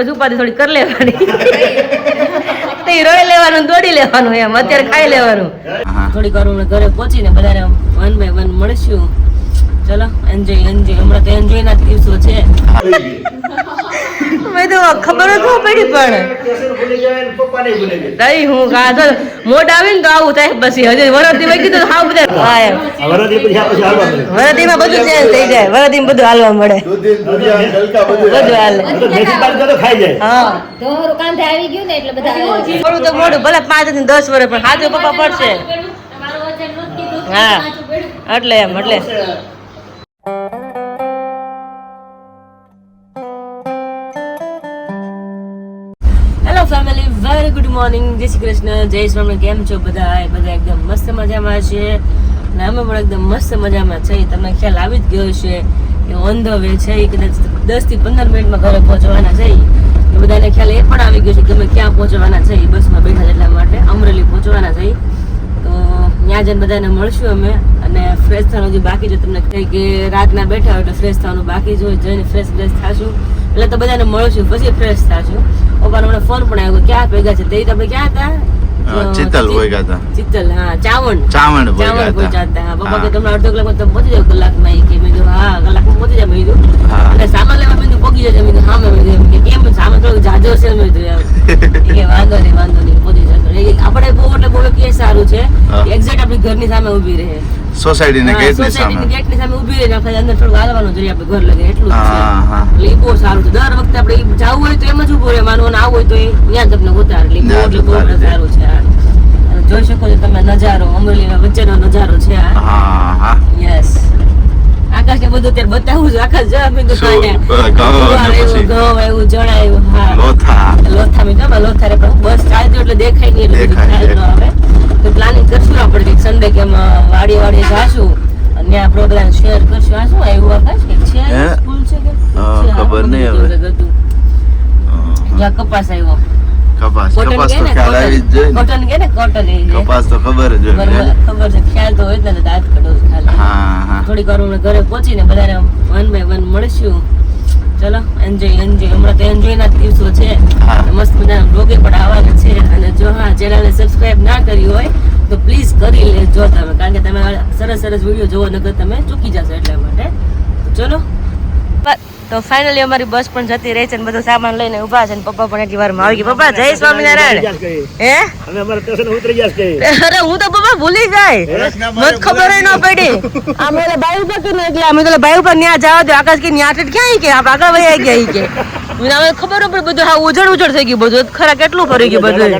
પછી ઉપાધિ થોડી કરી લેવાની રોઈ લેવાનું દોડી લેવાનું એમ અત્યારે ખાઈ લેવાનું થોડીક વાર ઘરે પહોંચીને બધાને 1 by 1 મળશું ચલો એન્જોય હમણાં તો એન્જોય ના દિવસો છે મેં તો ખબર જ ન પડી પણ નહીં હું મોડ આવી ને તો આવું થાય પછી હજી વરદી વહી ગયું તો હાવ બધા વરદીમાં બધું ચેન્જ થઈ જાય વરદીમાં બધું હાલવા મળે બધું હાલે હા થોડું તો મોડું ભલે 5 થી 10 વર્ષ પણ હાજર પપ્પા પડશે હા એટલે એમ એટલે hello family very good morning જય શ્રી કૃષ્ણ જય શ્રી કેમ છો બધા એકદમ મસ્ત મજામાં છે અને અમે પણ એકદમ મસ્ત મજામાં છે તમને ખ્યાલ આવી જ ગયો છે કે ઓન ધ વે છે કદાચ 10 થી 15 મિનિટમાં ઘરે પહોંચવાના છે બધાને ખ્યાલ એ પણ આવી ગયો છે કે અમે ક્યાં પહોંચવાના છે બસમાં બેઠા છે એટલા માટે અમરેલી પહોંચવાના છે તો ત્યાં જઈને બધાને મળશું અમે અને ફ્રેશ થવાનું જે બાકી છે તમને કહે કે રાતના બેઠા હોય એટલે ફ્રેશ થવાનું બાકી જ હોય જઈને ફ્રેશ થશું એટલે તો બધાને મળશું પછી ફ્રેશ થશું પપ્પાનો મને ફોન પણ આવ્યો ક્યાં ભેગા છે તે આપણે ક્યાં હતા ચિત્તલ ભેગા હતા ચિત્તલ હા ચાવણ ભેગા હતા હા પપ્પા કે તમને અડધો કલાકમાં તમે પહોંચી જાવ કલાકમાં કે મેં કીધું હા કલાકમાં પહોંચી જાય મેં કીધું અને સામાન લેવા મેં પહોંચી જશે મેં હા મેં કેમ સામાન થોડું જાજો છે મેં કીધું કે વાંધો નહીં પહોંચી જશે આપણે બહુ એટલે બહુ કે સારું છે એક્ઝેક્ટ આપણી ઘરની સામે ઊભી રહે સોસાયટીના ગેટની સામે ઊભી રહે આપણે અંદર થોડું હાલવાનું જોઈએ આપણે ઘર લગે એટલું જ છે એટલે એ બહુ સારું છે દર વખતે આપણે જવું હોય તો એમ જ ઊભું રહેવાનું આવું હોય તો ત્યાં જ આપણે ઉતાર એટલે બહુ સારું છે જોઈ શકો છો તમે નજારો અમરેલીના વચ્ચેનો નજારો છે આ યસ આકાશ કે બધું ત્યારે બતાવું છું આકાશ જવા ઘઉં એવું જણાયું હા લોથા મેં ગમે લોથા રે પણ બસ ચાલતી એટલે દેખાય નહીં એટલે ખ્યાલ ન આવે તો પ્લાનિંગ કરશું આપણે સન્ડે કે વાડી જાશું અને ત્યાં આપણે બધા શેર કરશું આ શું આવ્યું આકાશ કે છે સ્કૂલ છે કે ખબર નહીં હવે જ્યાં કપાસ આવ્યો કપાસ તો ખ્યાલ આવી જ જોઈએ કોટન કે ને કોટન કપાસ તો ખબર જ હોય ખબર છે ખ્યાલ તો હોય ને દાંત કડો ખાલી હા થોડીક વાર ઘરે પહોંચીને બધાને 1 by 1 મળશું ચલો એન્જોય હમણાં તો એન્જોય ના દિવસો છે મસ્ત મજાના બ્લોગે પણ આવવાના છે અને જો હા ચેનલને સબસ્ક્રાઇબ ના કરી હોય તો પ્લીઝ કરી લેજો તમે કારણ કે તમે સરસ વિડીયો જોવો નકર તમે ચૂકી જશો એટલા માટે ચલો તો ફાઇનલી અમારી બસ પણ જતી રહી છે અને બધો સામાન લઈને ઉભા છે અને પપ્પા પણ એટલી વારમાં આવી ગયા પપ્પા જય સ્વામિનારાયણ હે અમે અમારા સ્ટેશન ઉતરી ગયા છે અરે હું તો પપ્પા ભૂલી જાય મને ખબર ન પડી અમે બાઈક પર કે એટલે અમે તો બાઈક પર ન્યા જાવ તો આકાશ કે ન્યા ક્યાં કે આપ આગળ વહી ગયા કે મને ખબર ન પડી બધું હા ઉજળ થઈ ગયું બધું ખરા કેટલું ફરી ગયું બધું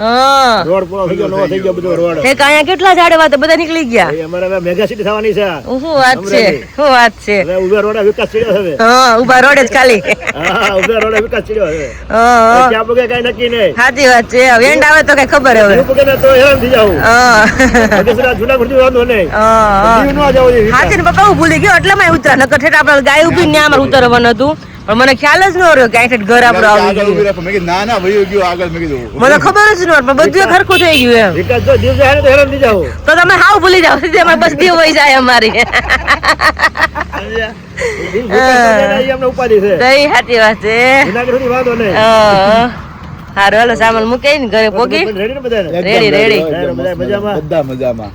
હા રોડ પૂરો થઈ ગયો નવો થઈ ગયો બધો રોડ હે કાયા કેટલા ઝાડવા તો બધા નીકળી ગયા અમારે હવે મેગા સિટી થવાની છે શું વાત છે હવે ઉભા રોડ વિકાસ થયો હવે હા ઉભા રોડ જ ખાલી હા ઉભા રોડ વિકાસ થયો હવે હા ક્યાં પગે કઈ નક્કી નહીં સાચી વાત છે વેન્ડ આવે તો કઈ ખબર હવે પગે તો હેરાન થઈ જાવ હા જુનાગઢ થી વાંધો નહીં હા ન જાવ હાથી ને પપ્પા હું ભૂલી ગયો એટલે મેં ઉતરા નકર ઠેઠ આપણે ગાય ઉભી ને અમારે ઉતરવાનું હતું પણ મને ખ્યાલ જ ન રહ્યો કે ઠેઠ ઘર આપણે આવી ગયું ના વયો ગયો આગળ મેં કીધું મને ખબર જ ન પણ બધું ખરખું થઈ ગયું એમ વિકાસ જો દિવસે હેરાન તો હેરાન થઈ જાવ તો તમે હાવ ભૂલી જાવ અમારે બસ દીવ વહી જાય અમારી ઉપાધિ છે સાચી વાત છે વાંધો નહીં હારું હાલો સામાન મૂકે ને ઘરે પોગી રેડી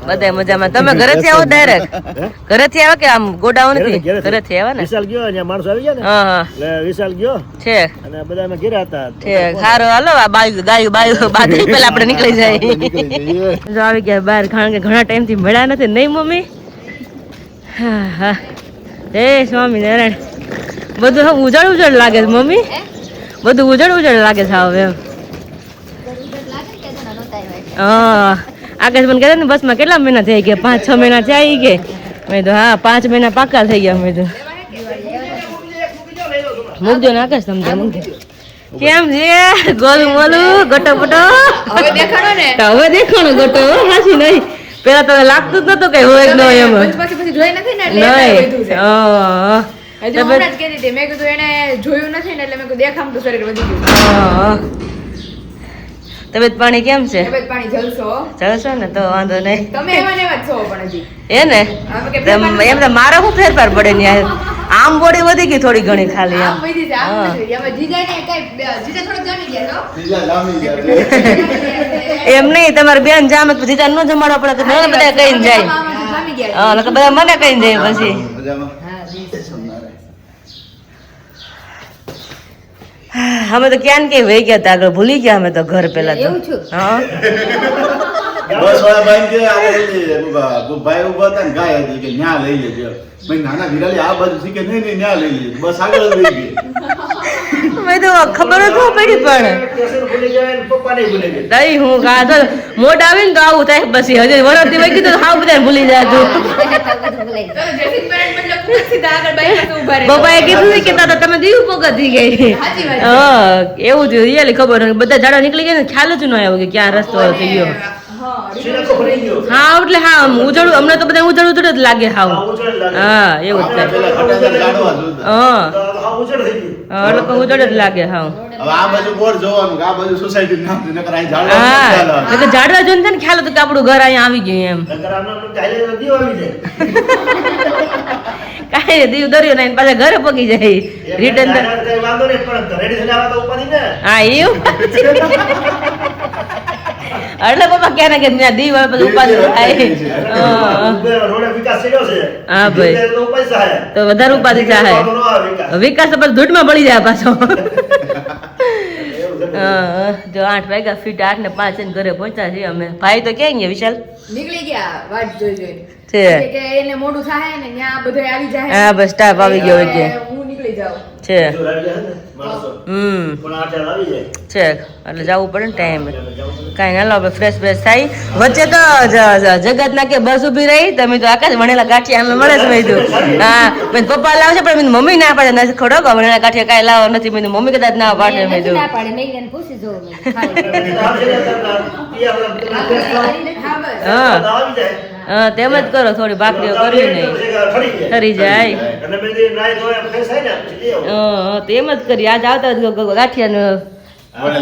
બધા મજામાં તમે ઘરેથી આવો ડાયરેક્ટ ઘરેથી આવો કે આમ ગોડાઉન થી ઘરેથી આવો ને વિશાલ ગયો અહીંયા માણસો આવી ગયા ને હા એટલે વિશાલ ગયો છે અને બધા અમે ઘેરા હતા ઠીક હારું હાલો ગાયું બાજુ પેલા આપણે નીકળી જાય જો આવી ગયા બહાર કારણ કે ઘણા ટાઈમ થી મળ્યા નથી નહીં મમ્મી હા જય સ્વામિનારાયણ બધું ઉજળ લાગે છે મમ્મી બધું ઉજળ લાગે છે હવે એમ હા આકાશ મને કહેતા ને બસમાં કેટલા મહિના થઈ ગયા 5-6 મહિના થઈ ગયા મેં તો હા 5 મહિના પાકા થઈ ગયા મેં તો મૂકજો ને આકાશ સમજો મૂકજો કેમ છે ગોલું મોલું ગટો પટો હવે દેખાણો ગટો હાસી નહીં પેલા તો લાગતું જ નતું કઈ હોય ન હોય એમ પછી જોઈ નથી ને નહીં હા હજી હમણાં જ કહેતી હતી મેં કીધું એને જોયું નથી ને એટલે મેં કીધું દેખામતું શરીર વધી ગયું તબિયત પાણી કેમ છે તબિયત પાણી જલસો ને તો વાંધો નહીં તમે એવા ને એવા જ છો પણ હજી એ ને એમ તો મારો શું ફેરફાર પડે ને આમ બોડી વધી ગઈ થોડી ઘણી ખાલી આમ આમ વધી છે, આમ વધી છે. એમાં જીજાને કાંઈ- જીજા થોડોક જામી ગયા છો. બીજા જામી ગયા એમ નહીં તમારી બેન જામે પછી જીજા નો જમાડવા પડે તો મને બધા કહીને જાય આમાં જામી ગયા. હા નકર બધા મને કહીને જાય પછી મજામાં અમે તો ક્યાં ને ક્યાં વહી ગયા હતા આગળ ભૂલી ગયા અમે તો ઘર પેલા તો એવું છું. હા બસ વાળા ભાઈ કે આગળ લઈ લેજે. ભાઈ ઉભા હતા ને ગાય હતી કે ન્યા લઈ લેજો. મેં નાના વિરાલી આ બાજુ શીખે નહીં નહીં ન્યા લઈ લેજો. બસ આગળ જ લઈ ગઈ. મેં તો ખબર જ ન પડી પણ સ્ટેશન ભૂલી ગયા ને પપ્પા નહીં ભૂલી ગયા તઈ હું ગાધો મોઢ આવી ને તો આવું થાય પછી હજી વરસથી વહી ગયું તો હાવ બધા ભૂલી જાતું તો ડ્રેસિંગ પેરેન્ટ મતલબ ખૂબ સીધા આગળ બાઈક પર ઊભા રહે. પપ્પાએ કીધું કે તાતા તમે દીવ પગતી ગઈ સાચી વાત છે. હા એવું થયું રિયલી ખબર નથી. બધા ઝાડા નીકળી ગયા ને ખ્યાલ જ ન આવ્યો કે ક્યાં રસ્તો થઈ ગયો હા, શ્રીલંકા ભૂલી ગયો હા એટલે હા ઉજળું અમને તો બધા ઉજળ જ લાગે હાવ હા, ઉજળ લાગે. હા એવું જ આપણે થાય પેલા ખટારા કાઢવા જોતા. હા તો હા ઉજળ થઈ ગયું હા, એટલે કહું ઉજળ જ લાગે હાવ હવે આ બાજુ બોર્ડ જોવાનું કે આ બાજુ સોસાયટી નામ છે. નકર અહીં ઝાડવા હા નથી ચાલવાનું. એટલે ઝાડવા જોઈને થાય ને ખ્યાલ હતો કે આપણું ઘર અહીંયા આવી ગયું એમ નકર આમને ચાલે દીવ આવી જાય કાંઈ નહીં, દીવ દરિયો નહીં પાછા ઘરે પગી જાય રિટર્ન ડાયરેક્ટ કઈ વાંધો નહીં પણ રેડી થઈને આવા તો ઉપાડી ને હા એવું એટલે પપ્પા ક્યાં કે ત્યાં દીવ આવે પછી ઉપાધિ થાય હા. રોડે વિકાસ થયો છે હા, ભાઈ. એટલે તો પૈસા હે તો વધારે ઉપાધિ થાય વાંધો ન આવે વિકાસ. વિકાસ તો પછી ધૂળમાં પડી જાય પાછો એવું છે. હા, જો 8 વાગ્યા ફીટ 8 ને 5 ને ઘરે પહોંચ્યા છીએ અમે ભાઈ તો ક્યાં ગયા વિશાલ નીકળી ગયા વાટ જોઈ જોઈને. છે કે એને મોડું થાય ને ત્યાં બધે આવી જાય. હા બસ સ્ટાફ આવી ગયો હોય કે હવે હું નીકળી જાઉં. છે જો આવી જાય ને માણસો હમ પણ આ ટાઈમ આવી જાય છે એટલે જવું પડે ને ટાઈમ કાંઈ હાલો આપણે ફ્રેશ બ્રેશ થાય વચ્ચે તો જગત ના કે બસ ઊભી રહી તમે તો આકાશ વણેલા ગાંઠિયા અમે મળે જ મેં કીધું હા મેં પપ્પા લાવશે પણ મેં મમ્મી ના પાડે નથી ખોડો વણેલા ગાંઠિયા કાંઈ લાવો નથી મેં મમ્મી કદાચ ના પાડે મેં કીધું ના પાડે નહીં એને પૂછી જોઉં મેં. ખાલી. હા બસ. હા આવી જાય હા તેમ જ કરો થોડી ભાખરીઓ કરી નહીં ઠરી જાય અને મેં જે નાઈ ધોયા ફ્રેશ થાય ને પછી લઈ આવો. હા તેમ જ કરી આજ આવતા જ ગાંઠિયા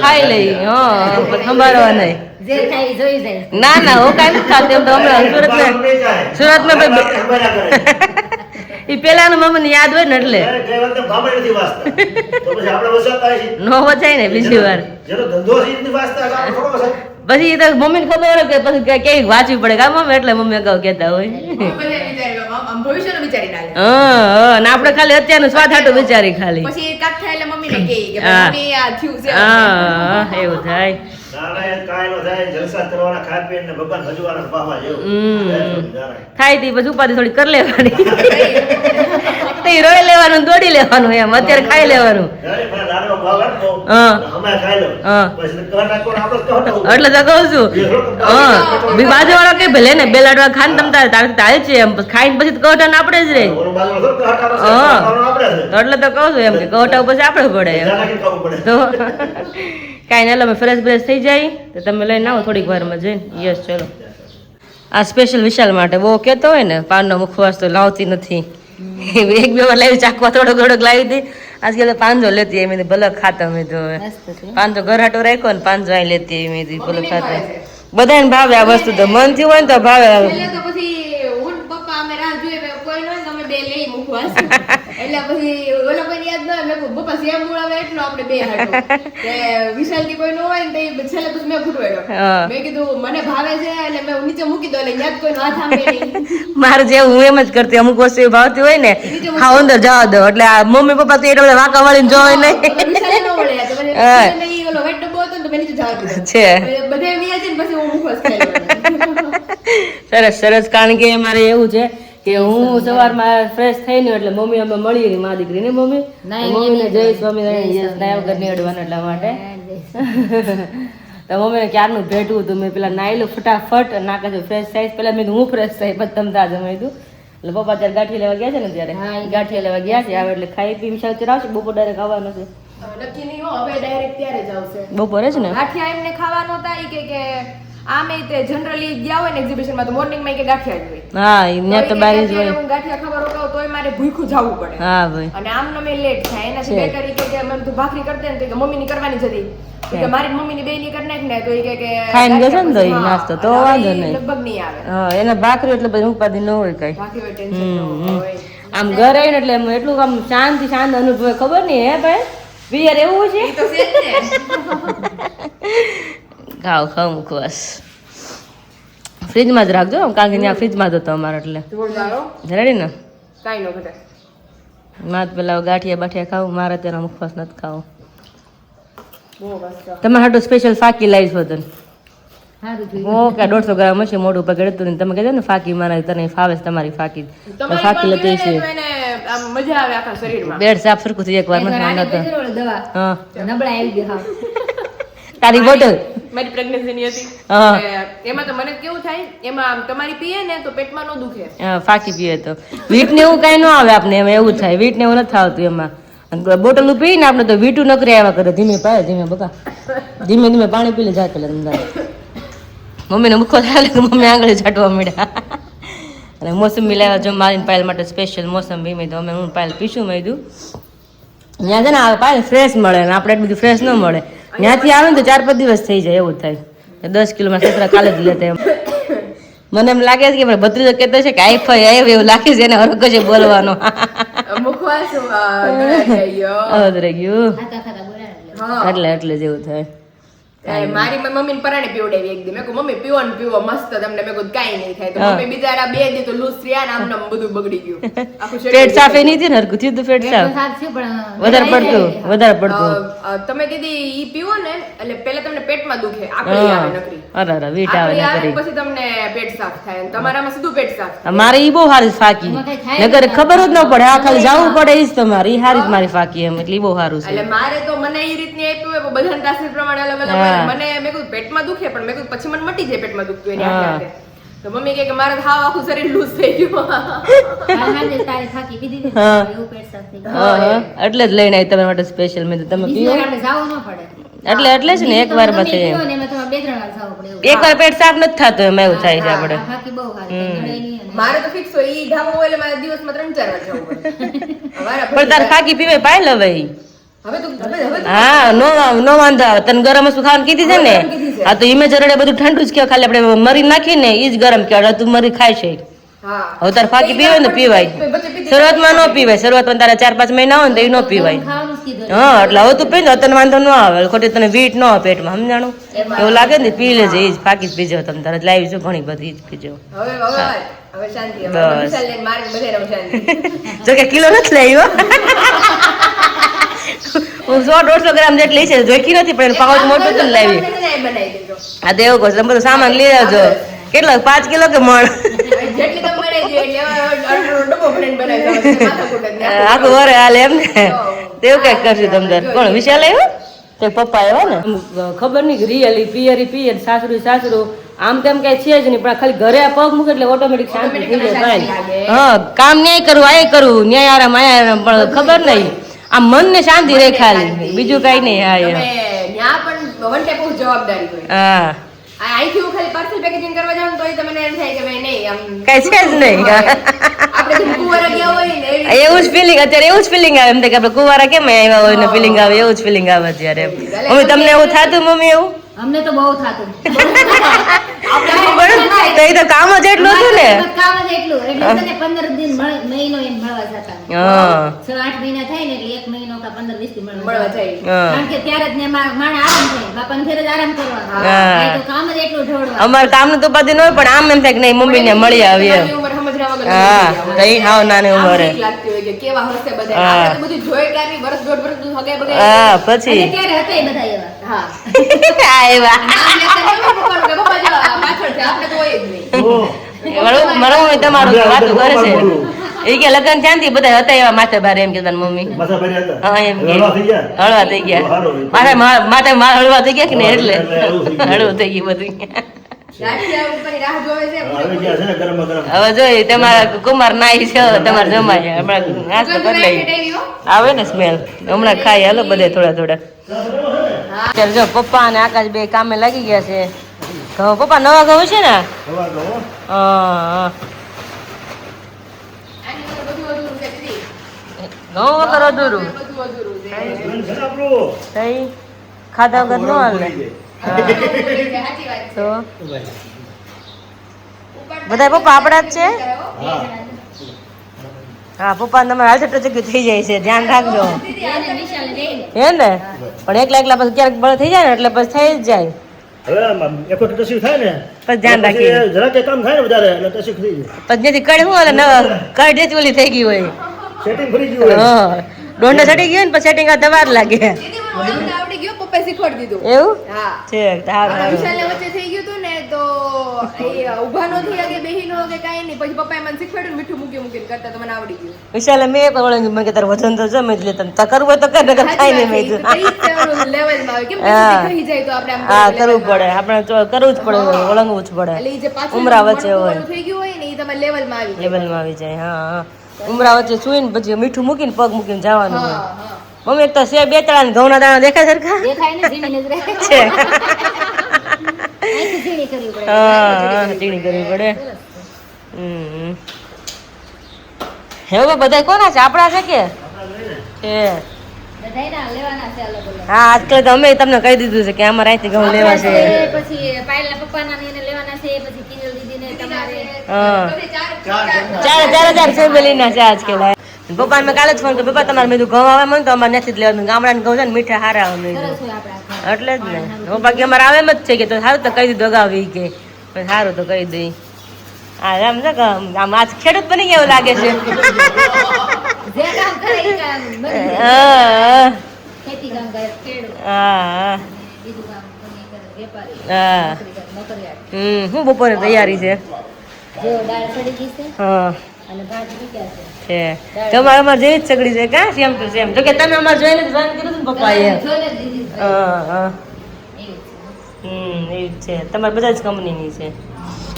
ખાઈ લઈ હા સંભાળવા નહીં જે થાય એ જોઈ જાય. ના ના હું કાંઈ નથી ખાતી એમ તો હમણાં સુરતમાં સુરતમાં ભાઈ હંભાયા કરે. એ પેલાનું મમ્મીને યાદ હોય ને એટલે ગઈ વખતે ભાંભણ નથી વાંચતા. તો પછી આપણે વસાતા છીએ. નો વચાય ને બીજી વાર જેનો ધંધો છે એ નથી વાંચતા એટલે આપણે થોડો વસાય. પછી એ તો મમ્મીને ખબર હોય કે પછી ક્યાંક વાંચવી પડે કા મમ્મી એટલે મમ્મી અગાઉ કહેતા હોય બધા વિચાર્યું, આમ ભવિષ્યનું વિચારીને આલે. હા હા ને આપણે ખાલી અત્યારનું સ્વાદ હાટું વિચારી ખાલી પછી કાક થાય એટલે મમ્મીને કહે કે હા. મમ્મી આ થયું છે. હા એવું થાય ના ના એ કાંઈ ન થાય. જલસા કરવાના, ખાઈ પીને ભગવાન ભજવાના ભાવમાં જેવું. હમ. જય સ્વામિનારાયણ. થાય તી પછી ઉપાધિ થોડી કરી લેવાની તે રોઈ લેવાનું દોડી લેવાનું એમ અત્યારે ખાઈ લેવાનું જય મને લાડવા ભાવ આપો. હા. અમે ખાઈ લો. હા. પછી કહો નાખો ને આપણે કહો નાખો. એટલે તો કહું છું હા બાજુ વાળો કે ભલે ને બે લાડવા ખાન તમ તારે તારે તારે છે એમ પછી ખાઈને પછી તો કવટાને આપણે જ રહે ઓલો બાજુ થોડું હટાવો છે. હા. ખાવાનું આપણે છે. એટલે તો કહું છું એમ કે કવટા પછી આપણે પડે એમ ધ્યાન રાખીને ખાવું પડે. તો કાંઈ નહીં અમે ફ્રેશ બ્રેશ થઈ જાય તો તમે લઈને આવો થોડીક વારમાં જઈને યસ ચલો આ સ્પેશિયલ વિશાલ માટે બહુ કહેતો હોય ને પાનનો મુખવાસ તો લાવતી નથી એક બે વાર લાવી ચાકવા થોડોક થોડોક લાવી હતી આજકાલ પાંજો લેતી એમ ભલે ખાતા મેં તો હવે પાંજો ઘર હાટો રાખ્યો ને પાંજો અહીં લેતી એમ ભલે ખાતા બધાને ભાવે આ વસ્તુ તો મન થયું હોય ને તો ભાવે એટલે તો પછી હું ને પપ્પા અમે રાહ જોઈએ કોઈ ન હોય તો અમે બે લઈ મુખવાસ એટલે પછી ઓલા કોઈ યાદ ન હોય મેં કીધું, પપ્પા સેમ મૂળ આવે એટલો આપણે બે હાટું કે વિશાલ કે કોઈ ન હોય ને તો છેલ્લે પછી મેં ફૂટવાડ્યો હા. મેં કીધું મને ભાવે છે એટલે મેં નીચે મૂકી દો એટલે યાદ કોઈ હાથ આમે નહીં. મારે જેવું હું એમ જ કરતી અમુક વસ્તુ એવી ભાવતી હોય ને હા અંદર જવા દો એટલે આ મમ્મી પપ્પા તો એટલા બધા વાંકા વળીને જોવે નહીં વિશાલે ન વળે તો પછી હા. વિશાલને ઈ ઓલો વેટ ડબ્બો હતો ને તો મેં નીચે જવા દીધો. છે બધે વ્યા છે ને પછી હું મુખવાસ ખાઈ લઉં. સરસ સરસ કારણ કે મારે એવું છે કે હું સવારમાં ફ્રેશ થઈને એટલે મમ્મી અમે મળીએ મા દીકરી ને મમ્મી મમ્મીને જય સ્વામિનારાયણ યસ નાય વગર નહીં અડવાના એટલા માટે તો મમ્મીને ક્યારનું ભેટવું હતું મેં પેલા નાઈ લો ફટાફટ નાખે ફ્રેશ થાય પેલા મેં કીધું હું ફ્રેશ થાય પછી તમે તાજ અમે કીધું એટલે પપ્પા ત્યારે ગાંઠી લેવા ગયા છે ને ત્યારે ગાંઠી લેવા ગયા છે આવે એટલે ખાઈ પી વિશાલ ચરાવશે બપોર ડાયરેક્ટ આવવાનો છે નક્કી નહીં હો, હવે ડાયરેક્ટ ત્યારે જ આવશે. બપોરે જ ને ગાંઠિયા એમને ખાવાનો હતા ઈ કે આમે તે જનરલી ગયા હોય ને એક્ઝિબિશન માં તો મોર્નિંગ માં કે ગાંઠિયા જ હોય. હા ત્યાં તો બારી જ હોય હું ગાંઠિયા ખાવા રોકાવ તોય મારે ભૂખ્યું જવું પડે. હા ભાઈ અને આમનો મેં લેટ થાય એનાથી બેટર ઈ કે મને તું ભાખરી કરતે ને તો કે મમ્મી ની કરવાની જતી કે મારી મમ્મી ની બે ની કરી નાખ ને તો ઈ કે ખાઈને જશે ને તો ઈ નાસ્તો તો વાંધો નહીં લગભગ નહીં આવે હા એને ભાખરી એટલે પછી ઉપાધિ ન હોય કઈ બાકી હોય ટેન્શન ન હોય. આમ ઘર આવીને એટલે એમ એટલું આમ શાંત અનુભવ ખબર નહીં હે ભાઈ પિયર એવું છે ઈ તો છે જ ને. ખાવ મુખવાસ ફ્રીજમાં જ રાખજો કારણ કે ત્યાં ફ્રીજમાં જ હતો અમારે એટલે જોરદાર હો. રેડી ને કાંઈ ન ઘટે. માથ પેલા ગાંઠિયા બાઠિયા ખાવું મારે તેના મુખવાસ નથી ખાવું બહુ મસ્ત. તમારે હાટું સ્પેશિયલ ફાકી લાવી છો તને સારું થયું. હો કે 150 ગ્રામ હશે મોઢું પકડતું ને તમે કહેજો ને ફાકી મારા તને ફાવે છે તમારી ફાકી તો ફાકી લેતી છે તો એને આમ મજા આવે આખા શરીરમાં. બેડ સાફ સરખું થઈ એકવાર મને આનંદ હતો હા નબળા આવી ગયા. તારી બોટલ મારી પ્રેગ્નન્સીની હતી. હા. એમાં તો મને કેવું થાય એમાં આમ તમારી પીએ ને તો પેટમાં ન દુખે. ફાકી પીએ તો વીટ ને એવું કઈ ન આવે આપણે એમાં એવું થાય વીટ ને એવું નથી આવતું એમાં બોટલ પી ને આપણે તો વીટું નકરી આવ્યા કરે ધીમે પાય ધીમે બકા ધીમે પાણી પી લે જાય પેલા અંદર મમ્મીને મુખો થાય કે મમ્મી આંગળી છાંટવા મળ્યા અને મોસંબી લાવ્યા જો મારીને પાયલ માટે સ્પેશિયલ મોસંબી મેં તો અમે હું પાયલ પીશું મેં કીધું ત્યાં છે ને આ પાયલ ફ્રેશ મળે ને આપણે એટલું બધું ફ્રેશ ન મળે ત્યાંથી આવે ને તો 4-5 દિવસ થઈ જાય એવું થાય 10 કિલોમાં સસરા કાલે જ લેતા એમ મને એમ લાગે છે કે મારા ભત્રીજો કહેતો છે કે આઈફાઈ આવ્યો એવું લાગે છે એને હરક છે બોલવાનો મુખવાસ ગળાઈ ગયો. રહી ગયું હા. એટલે જેવું થાય મારી મમ્મી પરાણે પીવડાવી એક દી મેં કહ્યું મમ્મી પીવો ને પીવો મસ્ત તમને મેં કહ્યું કાંઈ નહીં થાય તો હા. મમ્મી બિચારા 2 દી તો લૂઝ થયા ને આમને આમ બધું બગડી ગયું આખું શરીર પેટ સાફ એ નહીં થયું ને હરકું થયું તું પેટ સાફ વધારે પડતું તમે દીદી ઈ પીવો ને એટલે પહેલા તમને પેટમાં દુખે આકડી આવે નકરી અરે વીટ આવે આકડી આવે નકરી પછી તમને પેટ સાફ થાય અને તમારામાં સીધું પેટ સાફ થાય. મારે ઈ બહુ સારી ફાકી નગર ખબર જ ન પડે આ ખાલી જવું પડે ઈ જ તમારે ઈ સારી જ મારી ફાકી એમ એટલે ઈ બહુ સારું છે એટલે મારે તો મને ઈ રીતની આપ્યું હોય પણ બધાને તાસીર પ્રમાણે અલગ અલગ હોય. મને મેં કહ્યું પેટમાં દુખે પણ મેં કહ્યું પછી મને મટી જાય પેટમાં દુખતું એની હા. હાથે. તો મમ્મી કહે કે મારે તો હાવ આખું શરીર લૂઝ થઈ ગયું. એટલે જ લઈને આવી તમારા માટે સ્પેશિયલ મેં કીધું તમે પીવો એટલે જ ને એક વાર પછી એકવાર પેટ સાફ નથી થતું એમાં એવું થાય છે આપણે મારે તો ફિક્સ હોય ઈ ઢાબો હોય એટલે મારે દિવસમાં 3-4 વાર જવું પડે. પણ તાર ફાકી પીવે પાય લે ભાઈ હવે તો હા નો વાંધો આવે તને ગરમ વસ્તુ ખાવાનું કીધી છે ને હા તો ઈમે જરડે બધું ઠંડુ જ કહેવાય ખાલી આપણે મરી નાખીને ઈ જ ગરમ કહેવાય તું મરી ખાય છે હા હવે તાર ફાકી પીવાય ને પીવાય શરૂઆતમાં ન પીવાય શરૂઆતમાં તારા 4-5 મહિના હોય ને તો એ ન પીવાય હા એટલે હવે તું પી ને તને વાંધો ન આવે ખોટી તને વીટ ન આવે પેટમાં સમજાણું એવું લાગે ને પી લેજે એ જ ફાકી જ પીજો તમે તારે લાવી છો ઘણી બધી જ પીજો હવે શાંતિ હવે બસ. વિશાલ લઈને મારે બધે રહું શાંતિ. જો કે કિલો નથી લાવ્યો હું 100-150 ગ્રામ જેટલી છે જોઈકી નથી પણ પાઉચ મોટું જ લાવી આપણે છે ને એ બનાવી દેજો. આ તો એવું કહો તમે બધું સામાન લઈ આવજો કેટલો 5 કિલો કે મણ જેટલી તમે બનાવી દો એટલે અડધો ડબ્બો ભરીને બનાવી દો. માથાકૂટ જ નહીં. આખું વરે હાલે એમ ને તેવું કઈક કરશું તમ તાર કોણ વિશાલ આવ્યો તે પપ્પા આવ્યો ને ખબર નહીં રિયલી પિયર સાસરું આમ તેમ કઈ છે જ નહીં પણ ખાલી ઘરે આ પગ મૂકે એટલે ઓટોમેટિક શાંતિ થઈ જાય ભાઈ હા કામ ન્યાય કરવું આય કરવું ન્યાય આરામ પણ ખબર નહીં આ મનને શાંતિ રહે ખાલી બીજું કઈ નહીં હા તમે ન્યા પણ વન ટાઈપ ઓફ જવાબદારી હોય. હા અહીંથી હું ખાલી પાર્સલ પેકેજિંગ કરવા જાઉં તો તમને એમ થાય કે ભાઈ નહીં આમ કઈ છે જ નહીં આપણે જેમ કુંવારા ગયા હોય ને એવી એવું જ ફિલિંગ અત્યારે એવું જ ફિલિંગ આવે એમ થાય કે આપણે કુંવારા કેમ આવ્યા હોય ને ફિલિંગ આવે એવું જ ફિલિંગ આવે અત્યારે મમ્મી તમને એવું થતું મમ્મી એવું અમને તો બહુ થાતું તો એ તો કામ જ એટલું હતું ને કામ જ એટલું એટલે છે ને 15 દિન મહિનો એમ મળવા જતા હા 6-8 મહિના થાય ને એટલે 1 મહિનો કા 15-20 થી મળવા મળવા જાય. હા કારણ કે ત્યારે જ ને માણ આરામ થાય બાપાને ઘરે જ આરામ કરવાનો હા. અહીં તો કામ જ એટલું ઢોળવાનું અમારે કામનું તો ઉપાધિ ન હોય પણ આમ એમ થાય કે નહીં મમ્મી ને મળી આવી એમ નાની ઉંમર સમજ્યા વગર હા નીકળી તો ઈ હાવ નાની આમ ઉંમરે બીક લાગતી હોય કે કેવા હશે બધા. હા. આપણે તો બધું જોઈ કાઢી વર્ષ દોઢ વર્ષ સુધી હગાઈ બગાઈ. હા પછી અને ત્યારે હતા બધા એવા હા. આવ્યા આમ લેતા નહીં હોય પપ્પાનું કે પપ્પા જો આ પાછળ છે આપણે તો હોય જ નહીં. મારો મમ્મી તમારું વાતું કરે છે એ કે લગ્ન ત્યાંથી બધા હતા એવા માથે બારે એમ કે તારી મમ્મી માથા ભર્યા હતા. હા એમ કે હળવા થઈ ગયા? હળવા થઈ ગયા સારું. માથે હળવા થઈ ગયા કે ને એટલે એટલે હળવું થઈ ગયું. હળવું થઈ ગયું બધું રાત્રે આ ઉપરની રાહ જોવે છે આવી ગયા છે ને ગરમ ગરમ. હવે જોઈ તમારા કુમાર નાઈ છે તમારે જમાય હમણાં નાસ્તો કરી લઈએ આવે ને સ્મેલ હમણાં ખાઈ હાલો બધે થોડા અત્યારે જો પપ્પા અને આકાશ બે કામે લાગી ગયા છે ઘઉં પપ્પા નવા ઘઉં છે ને હવા દો. હા આની અંદર બધું અધૂરું છે દીદી. ઘઉં વગર અધૂરું બધું અધૂરું છે. બેન છે ને આપણું. તઈ ખાધા વગર ન હાલે સાચી વાત છે. તો બધા પપ્પા આપણા જ છે હા. હા પપ્પા તમારે હાલ ટચકી થઈ જાય છે ધ્યાન રાખજો એને વિશાલ જઈને હે ને પણ એકલા પછી ક્યારેક બળ થઈ જાય ને એટલે પછી થઈ જ જાય હવે આમ એક વખત ટસી થાય ને પછી ધ્યાન રાખીએ પછી જરા કે કામ થાય ને વધારે એટલે ટસી થઈ જાય પછી જેથી કડ હું કડ જેથી ઓલી થઈ ગઈ હોય સેટિંગ ફરી ગયું હોય હા દોંડે ચડી ગયું ને પછી સેટિંગ આ વાર લાગે દીદી મને આવું આવડી ગયું પપ્પાએ શીખવાડી દીધું એવું હા છે સારું સારું વિશાલને વચ્ચે થઈ ગયું હતું ને તો એ ઊભા નો થઈ કે બેહી નો કે કાંઈ નહીં પછી પપ્પાએ મને શીખવાડ્યું મીઠું મૂકીને કરતા તો મને આવડી ગયું વિશાલે મેં પણ ઓળંગી મેં કે તારું વજન તો જમે જ લે તને કરવું હોય તો કર નકર ખાઈ નહીં મેં કીધું. લેવલમાં આવે કેમ કે હા. સીધી થઈ જાય તો આપણે આમ હા level કરવું માં પડે આપણે તો કરવું જ પડે ઓળંગવું જ પડે એટલે ઈ જે પાછું ઉમરા વચ્ચે હોય મોટું થઈ ગયું હોય ને એ તમારા લેવલમાં આવી જાય લેવલમાં આવી જાય હા હા ઉમરા વચ્ચે સુઈને પછી મીઠું મૂકીને પગ મૂકીને જવાનું હોય હા હા મમ્મી એક તો સે બે તળા ને ઘઉંના દાણા દેખાય સરખા દેખાય ને ઝીણી નજરે છે અહીંથી ઝીણી કરવી પડે હા ઝીણી કરવી પડે હવે બધા કોના છે આપણા છે કે છે બધાયના લેવાના છે અલગ અલગ હા આજકાલ તો અમે તમને કહી દીધું છે કે અમારે અહીંથી ઘઉં લેવા છે પછી પાયલના પપ્પાના ને એને લેવાના છે પછી કિંજલ દીદીને તમારે હા ચાર ચાર ફેમિલીના છે આજકાલ પપ્પાને મેં કાલે જ ફોન કર્યો પપ્પા તમારે મેં કીધું ઘઉં આવે મને તો અમારે નથી જ લેવાનું ગામડાના ઘઉં છે ને મીઠા હારા આવે મેં કીધું. સરસ હોય આપણા એટલે જ ને હવે બાકી અમારે આવે એમ જ છે કે તો સારું તો કહી દીધું અગાવી કે પણ સારું તો કહી દઈ હા આમ છે કે આમ આજ ખેડૂત બની ગયા એવું લાગે છે જે કામ કરે એ કામ બની જાય. હા ખેતી કામ કરે ખેડૂત હા બીજું કામ ગમે એ કરે વેપારી હા નોકરિયાત શું બપોરે તૈયારી છે જો દાળ સડી ગઈ છે હા અને ભાત મૂક્યા છે છે તમારે અમારે જેવી જ સગડી છે કા સેમ ટુ સેમ જો કે તમે અમારે જોઈને જ જોઈન કર્યું હતું ને પપ્પાએ જોઈને જ લીધી છે. હા હા એવું છે. એવી જ છે તમારે બધા જ કંપનીની છે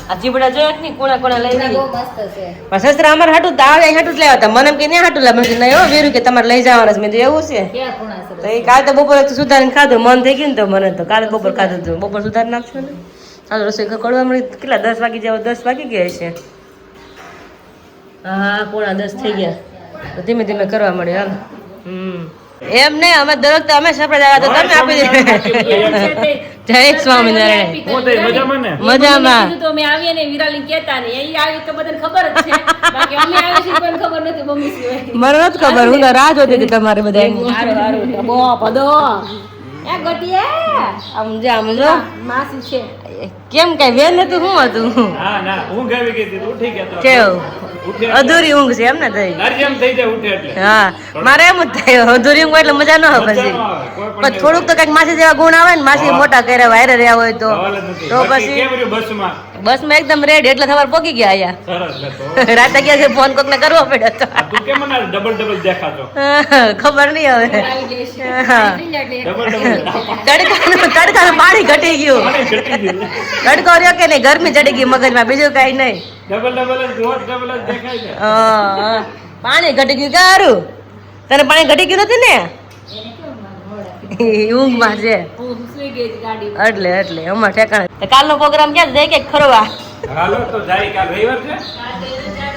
આ ચીબડા જોયા કે નહીં કોણા કોણા લઈ બહુ ગઈ મસ્ત છે પણ સસરા અમારે હાટું તો આવે હાટું જ લેવા હતા મને એમ કે ત્યાં હાટું લે મને નહીં હો વીરું કે તમારે લઈ જવાના છે મેં કીધું એવું છે કેવા પૂણા સરસ તો એ કાલે તો બપોરે સુધારીને ખાધું મન થઈ ગયું ને તો મને તો કાલે બપોર ખાધું હતું બપોર સુધારી નાખશો ને ચાલો રસોઈ કડવા મળી કેટલા 10 વાગી જાવ 10 વાગી ગયા છે હા પોણા 10 થઈ ગયા તો ધીમે ધીમે કરવા મળ્યું હાલ એમ નહીં અમે દરરોજ તો અમે સરપ્રાઈઝ આવ્યા તો તમે આપી દે જય સ્વામિનારાયણ મજામાં તો અમે આવીએ ને વિરાલી કહેતા ને એ આવી તો બધાને ખબર જ છે બાકી અમે આવ્યા છીએ કોઈને ખબર નથી મમ્મી સિવાય મને નથી ખબર હું તો રાહ જોતી હતી તમારે બધા હારું હારું બો પદો એ ગટીએ આમ જો માસી છે કેમ કઈ વેન હતું શું હતું હા ના ઊંઘ આવી ગઈ હતી ઉઠી ગયા તો કેવું અધૂરી ઊંઘ છે એમ ને થઈ નરજમ થઈ જાય ઉઠે એટલે હા મારે એમ જ થાય અધૂરી ઊંઘ એટલે મજા ન આવે પછી પણ થોડુંક તો કઈક માસી જેવા ગુણ આવે ને માસી મોટા કર્યા વાયરે રહ્યા હોય તો સવાલ જ નથી તો બાકી પછી કેમ રહ્યું બસમાં બસમાં એકદમ રેડી એટલે તમારે પોકી ગયા આયા સરસ હતો રાતે ગયા છે ફોન કોકને કરવો પડ્યો તો આ તું કેમ મને ડબલ ડબલ દેખાતો ખબર નહીં હવે હા. ડબલ ડબલ તડકાનું પાણી ઘટી ગયું ઘટી દીધું તડકો રહ્યો કે નહીં ગરમી ચડી ગઈ મગજમાં બીજું કઈ નહીં ડબલ ડબલ જ રોજ ડબલ જ દેખાય છે હા. પાણી ઘટી ગયું કારું તને પાણી ઘટી ગયું નથી ને ઊંઘમાં છે સુઈ ગઈ હતી ગાડી એટલે અમાર ઠેકાણે કાલનો પ્રોગ્રામ ક્યાં જાય કે ફરવા હાલો તો જાય કાલ રવિવાર છે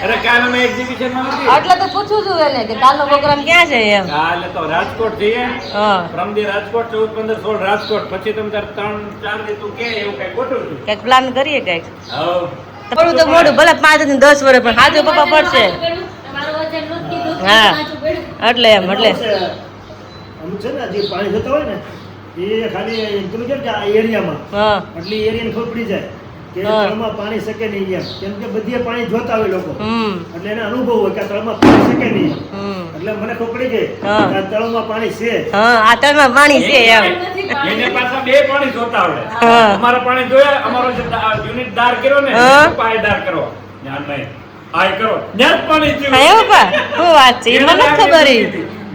અરે કાલ અમે એક્ઝિબિશન માં નથી એટલે તો પૂછું છું એને કે કાલનો પ્રોગ્રામ ક્યાં છે એમ કાલે તો રાજકોટ જઈએ હા પ્રમદી રાજકોટ 14, 15, 16 રાજકોટ પછી તમે તાર 3-4 દી તું કે એવું કઈ ગોઠવું છું કઈક પ્લાન કરીએ કઈક હવ થોડું તો મોડું ભલે 5 થી 10 વર્ષ પણ હાજુ પપ્પા પડશે તમારું વજન નથી કીધું હા સાચું પડ્યું એટલે એમ એટલે અમુક છે ને જે પાણી જતા હોય ને એ ખાલી તમે કેમ કે આ એરિયામાં હા એટલે એરિયાને ખબર પડી જાય કે હા. તળમાં પાણી શકે નહીં એમ કેમ કે બધીએ પાણી જોતા હોય લોકો એટલે એને અનુભવ હોય કે આ તળમાં પાણી શકે નહીં એટલે મને ખબર પડી ગઈ હા. કે આ તળમાં પાણી છે હા આ તળમાં પાણી છે એમ એને પાછા બે પાણી જોતા આવડે હા. અમારા પાણી જોયા અમારો જે યુનિટ દાર કર્યો ને હા. પાય દાર કરો જ્ઞાન નહીં આય કરો જ્ઞાન પાણી હા જીવું. એવું પા શું વાત છે એ મને નથી ખબર ઈ.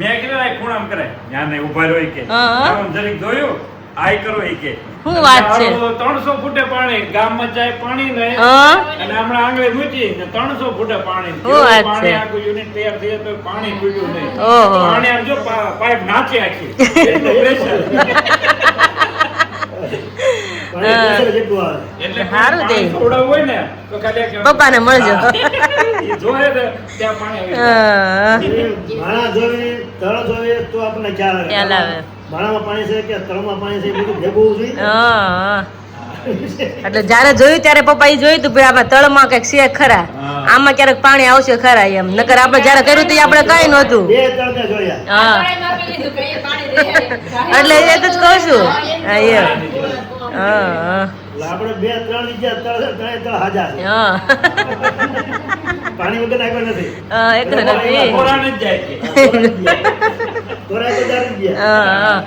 મેં કીધું આ ખૂણામ કરાય જ્ઞાન નહીં ઉભા રહ્યો ઈ કે હા. આમ જરીક જોયું આય કરો ઈ કે શું વાત છે? 300 ફૂટે પાણી ગામમાં જાય પાણી ને હા અને હમણાં આંગળે મૂકી ને 300 ફૂટે પાણી શું વાત છે? પાણી આખું યુનિટ તૈયાર થઈ જાય તો પાણી ખૂટ્યું નહીં ઓહો. પાણી આમ જો પાઇપ નાચે આખી એટલું pressure. પાણી pressure જેટલું આવે એટલે સારું તે. પાણી ખવડાવવું હોય ને તો ખાલી એક પપ્પાને મળજો ઈ જોવે ને ત્યાં પાણી આવી જાય. હા. એ ભાણા જોઈએ તળ જોઈએ તો આપણને ખ્યાલ ખ્યાલ આવે. ભાણામાં પાણી છે કે તળમાં પાણી છે એ બધું ભેગું હોવું જોઈએ હા એટલે જ્યારે જોયું ત્યારે પપ્પા એ જોયું તું ભાઈ આમાં તળમાં કઈક છે ખરા હા. આમાં ક્યારેક પાણી આવશે ખરા એમ નકર આપણે જયારે કર્યું તો આપણે કઈ નહોતું 2-3 ને જોયા હા પાણી આપી દીધું કે એ પાણી દે. એટલે એ તો જ કહું છું હા એમ હા હા એટલે આપણે 2-3 લીધા તળ હાજર છે. હા પાણી વગર નાખ્યો નથી હા એક નથી ખોરાને જ જાય કે તોરાય તો જારી ગયા હા હા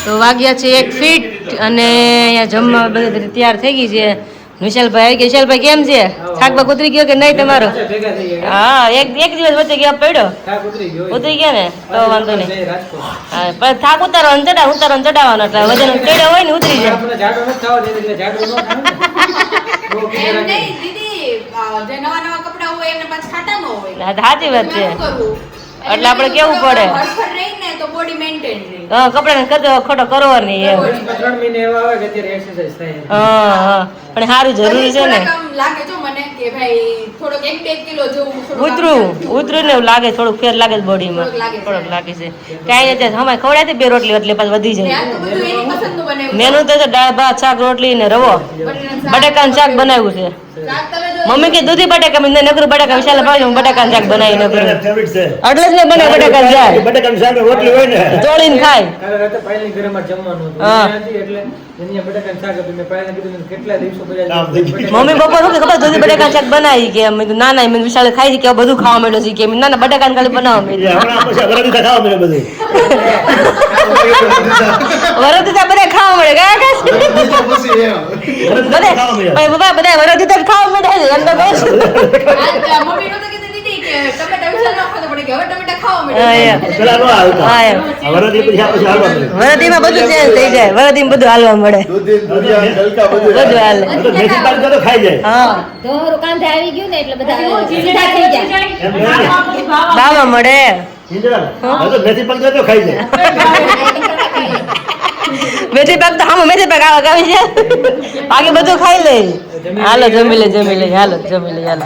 તો વાગ્યા છે 1 ફીટ અને અહીંયા જમવા બધી તૈયાર થઈ ગઈ છે વિશાલભાઈ આવી ગયા વિશાલભાઈ કેમ છે શાકભાગ ઉતરી ગયો કે નહીં તમારો હા એક દિવસ વચ્ચે ગયા પડ્યો ઉતરી ગયા ને તો વાંધો નહીં હા પણ થાક ઉતારવાનો ચડાવવાનો એટલે વજન ચડ્યો હોય ને ઉતરી જાય એમ નહીં દીદી જે નવા કપડા હોય એમને પાછા ખાટા ન હોય હા, સાચી વાત છે શું કરવું? એટલે આપણે કેવું પડે હરખડ રહીને તો બોડી મેન્ટેન રહે હા કપડાને કરતો ખોટો કરવો નહીં એમ હા હા પણ સારું જરૂરી છે ને થોડાક આમ લાગે જો મને કે ભાઈ થોડોક 1-2 કિલો જેવું થોડુંક ઉતરું ને એવું લાગે થોડુંક ફેર લાગે છે બોડીમાં થોડુંક લાગે છે. થોડુંક લાગે છે કાંઈ નથી હમાય ખવડાતી 2 રોટલી એટલે પાછું વધી ને આ જાય તો બધું એની પસંદનું બનાવ્યું. મેનુ તો છે દાળ ભાત શાક રોટલી ને રવો બટાકાનું શાક બનાવ્યું છે શાક તમે જો મમ્મી કે દૂધી બટાકા મેં નકરું બટાકા વિશાલ ભાઈ હું બટાકાનું શાક બનાવી નકરું ફેવરિટ છે એટલે જ ને બનાવે બટાકાનું શાક બટાકાનું શાક ને રોટલી હોય ને તોડીને ખાય હા કામ થઈ ગયું. મમ્મી પપ્પા શું કે ખબર દૂધી બટાકાનું શાક બનાવી કે મેં કીધું ના ના મેં વિશાલ ખાઈ છે કે હવે બધું ખાવા માંડ્યો છે કે મેં ના ના બટાકાનું ખાલી બનાવો મેં એટલે હમણાં પછી વરાદી ખાવા મળે બધું વરદી બધા ખાવા મળે ગયા પછી એમ બધા ખાવા મળ્યા. ભાઈ બાબા બધા વરદી તો ખાવા મળે છે એમ તો કહું છું. આ મમ્મી નો તો કીધું દીદી કે ટમેટા વિશાલ ન ખાતો પડે કે હવે ટમેટા ખાવા હા, મળે એમ. પેલા નો આવતા હા, એમ. આ વરાદી પછી હાલવા મળે વરદીમાં બધું ચેન્જ થઈ જાય વરદીમાં બધું હાલવા મળે દૂધી દુધિયા ગલકા બધું બધું હાલે આ તો મેથી પાક તો ખાઈ જાય હા ધોરું કાંધે આવી ગયું ને એટલે બધા સીધા થઈ જાય એમ નહીં. બાવા મળે ઈંદરા, આ તો મેથી પાક તો ખાઈ જાય મેથી પાક તો આમાં મેથી પાક આવા ગાવી છે બાકી બધું ખાઈ લે હાલો જમી લે હાલો જમી લે હાલો